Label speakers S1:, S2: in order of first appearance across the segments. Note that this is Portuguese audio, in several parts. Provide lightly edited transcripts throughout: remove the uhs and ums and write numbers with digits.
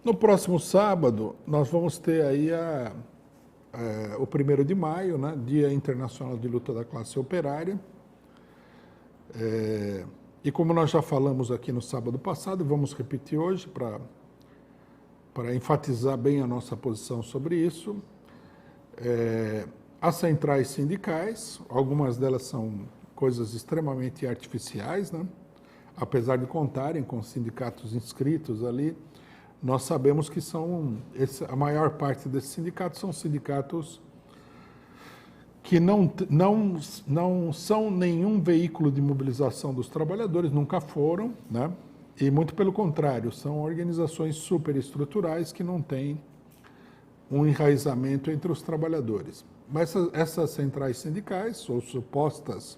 S1: No próximo sábado, nós vamos ter aí o 1º de maio, né, Dia Internacional de Luta da Classe Operária. E como nós já falamos aqui no sábado passado, vamos repetir hoje para enfatizar bem a nossa posição sobre isso. As centrais sindicais, algumas delas são coisas extremamente artificiais, né? Apesar de contarem com sindicatos inscritos ali, nós sabemos que a maior parte desses sindicatos são sindicatos que não são nenhum veículo de mobilização dos trabalhadores, nunca foram, né? E muito pelo contrário, são organizações superestruturais que não têm um enraizamento entre os trabalhadores. Mas essas centrais sindicais, ou supostas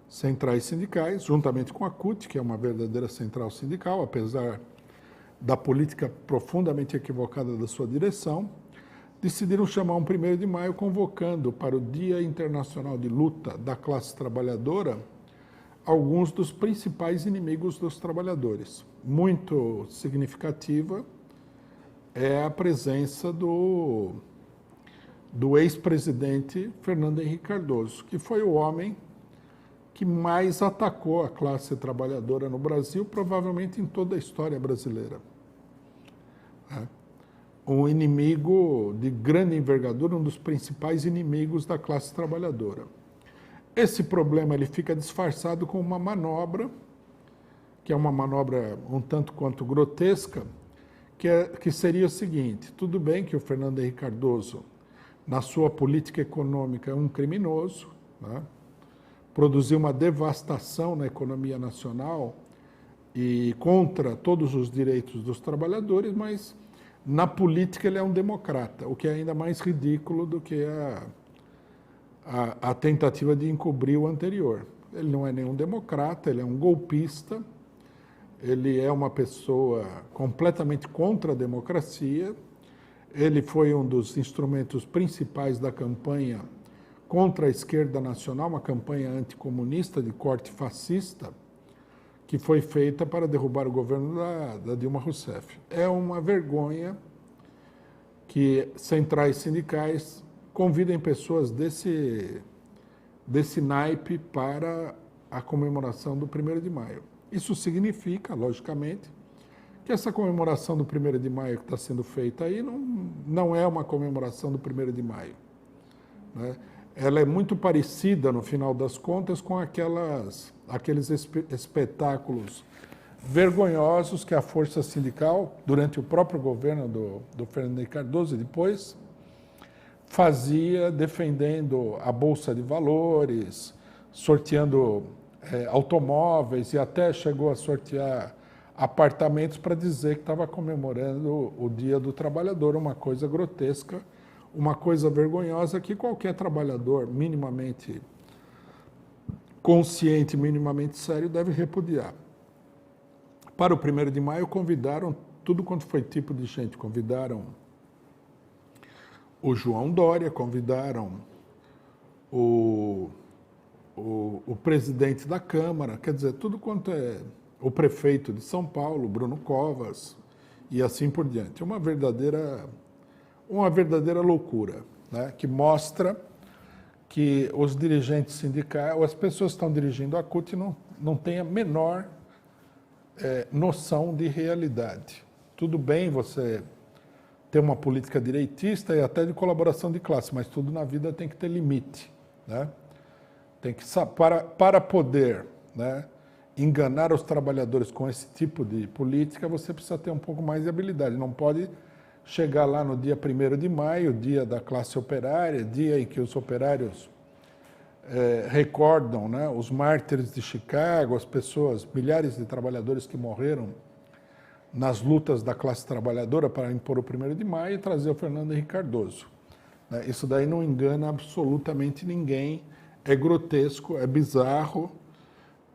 S1: centrais sindicais, juntamente com a CUT, que é uma verdadeira central sindical, apesar da política profundamente equivocada da sua direção, decidiram chamar um 1º de maio convocando para o Dia Internacional de Luta da Classe Trabalhadora alguns dos principais inimigos dos trabalhadores. Muito significativa é a presença do ex-presidente Fernando Henrique Cardoso, que foi o homem que mais atacou a classe trabalhadora no Brasil, provavelmente em toda a história brasileira. Um inimigo de grande envergadura, um dos principais inimigos da classe trabalhadora. Esse problema ele fica disfarçado com uma manobra, que é uma manobra um tanto quanto grotesca, que seria o seguinte: tudo bem que o Fernando Henrique Cardoso, na sua política econômica, é um criminoso, né? Produziu uma devastação na economia nacional e contra todos os direitos dos trabalhadores, mas na política ele é um democrata, o que é ainda mais ridículo do que a tentativa de encobrir o anterior. Ele não é nenhum democrata, ele é um golpista, ele é uma pessoa completamente contra a democracia, ele foi um dos instrumentos principais da campanha contra a esquerda nacional, uma campanha anticomunista de corte fascista, que foi feita para derrubar o governo da Dilma Rousseff. É uma vergonha que centrais sindicais convidem pessoas desse naipe para a comemoração do 1º de maio. Isso significa, logicamente, que essa comemoração do 1º de maio que está sendo feita aí não é uma comemoração do 1º de maio, né? Ela é muito parecida, no final das contas, com aqueles espetáculos vergonhosos que a força sindical, durante o próprio governo do Fernando Henrique Cardoso e depois, fazia defendendo a Bolsa de Valores, sorteando automóveis e até chegou a sortear apartamentos para dizer que estava comemorando o Dia do Trabalhador, uma coisa grotesca, uma coisa vergonhosa que qualquer trabalhador minimamente consciente, minimamente sério, deve repudiar. Para o 1º de maio convidaram tudo quanto foi tipo de gente. Convidaram o João Dória, convidaram o presidente da Câmara, quer dizer, tudo quanto é o prefeito de São Paulo, Bruno Covas, e assim por diante. Uma verdadeira loucura, né? Que mostra que os dirigentes sindicais, ou as pessoas que estão dirigindo a CUT não têm a menor noção de realidade. Tudo bem você ter uma política direitista e até de colaboração de classe, mas tudo na vida tem que ter limite, né? Tem que, para poder, né, enganar os trabalhadores com esse tipo de política, você precisa ter um pouco mais de habilidade. Não pode chegar lá no dia 1º de maio, dia da classe operária, dia em que os operários recordam, né, os mártires de Chicago, as pessoas, milhares de trabalhadores que morreram nas lutas da classe trabalhadora para impor o 1º de maio e trazer o Fernando Henrique Cardoso. Isso daí não engana absolutamente ninguém, é grotesco, é bizarro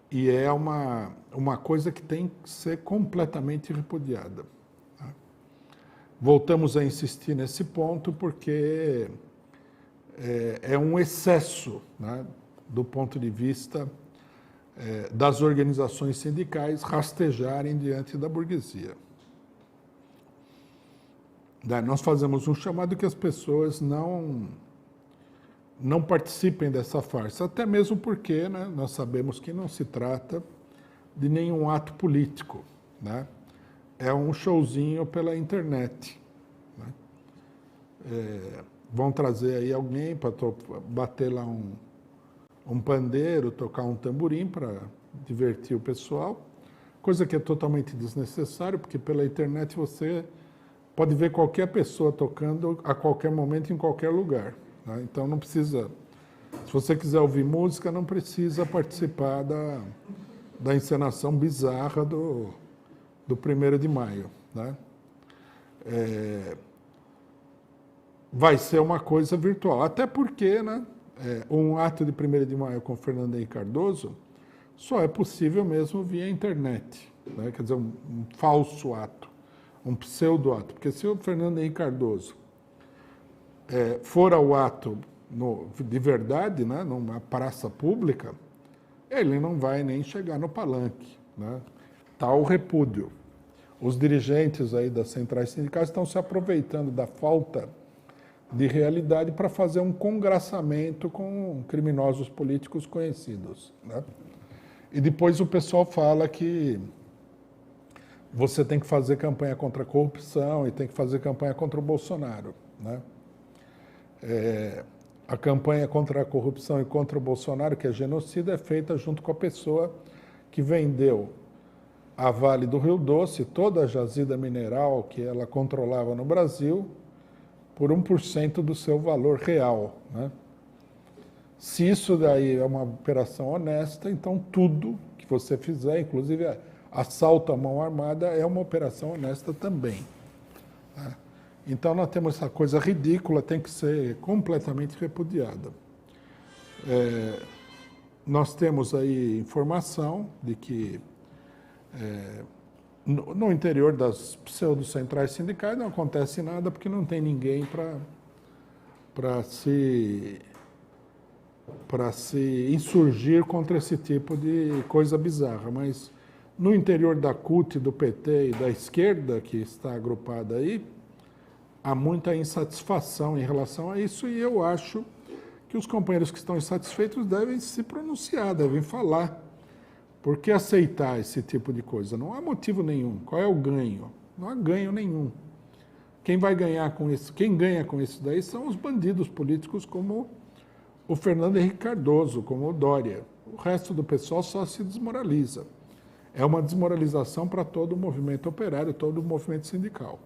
S1: e é uma coisa que tem que ser completamente repudiada. Voltamos a insistir nesse ponto porque é um excesso, né, do ponto de vista das organizações sindicais rastejarem diante da burguesia. Nós fazemos um chamado que as pessoas não participem dessa farsa, até mesmo porque, né, nós sabemos que não se trata de nenhum ato político, né? É um showzinho pela internet, né? Vão trazer aí alguém para bater lá um pandeiro, tocar um tamborim para divertir o pessoal, coisa que é totalmente desnecessário, porque pela internet você pode ver qualquer pessoa tocando a qualquer momento, em qualquer lugar, né? Então não precisa, se você quiser ouvir música, não precisa participar da encenação bizarra do 1º de maio, né? Vai ser uma coisa virtual, até porque, né, um ato de 1º de maio com Fernando Henrique Cardoso só é possível mesmo via internet, né? Quer dizer, um falso ato, um pseudo-ato, porque se o Fernando Henrique Cardoso for ao ato de verdade, né, numa praça pública, ele não vai nem chegar no palanque, né? Tá o repúdio. Os dirigentes aí das centrais sindicais estão se aproveitando da falta de realidade para fazer um congraçamento com criminosos políticos conhecidos, né? E depois o pessoal fala que você tem que fazer campanha contra a corrupção e tem que fazer campanha contra o Bolsonaro, né? A campanha contra a corrupção e contra o Bolsonaro, que é genocida, é feita junto com a pessoa que vendeu a Vale do Rio Doce, toda a jazida mineral que ela controlava no Brasil, por 1% do seu valor real, né? Se isso daí é uma operação honesta, então tudo que você fizer, inclusive assalto à mão armada, é uma operação honesta também, né? Então nós temos essa coisa ridícula, tem que ser completamente repudiada. Nós temos aí informação de que no interior das pseudo-centrais sindicais não acontece nada porque não tem ninguém para se insurgir contra esse tipo de coisa bizarra. Mas no interior da CUT, do PT e da esquerda, que está agrupada aí, há muita insatisfação em relação a isso, e eu acho que os companheiros que estão insatisfeitos devem se pronunciar, devem falar. Por que aceitar esse tipo de coisa? Não há motivo nenhum. Qual é o ganho? Não há ganho nenhum. Quem vai ganhar com isso? Quem ganha com isso daí são os bandidos políticos como o Fernando Henrique Cardoso, como o Dória. O resto do pessoal só se desmoraliza. É uma desmoralização para todo o movimento operário, todo o movimento sindical.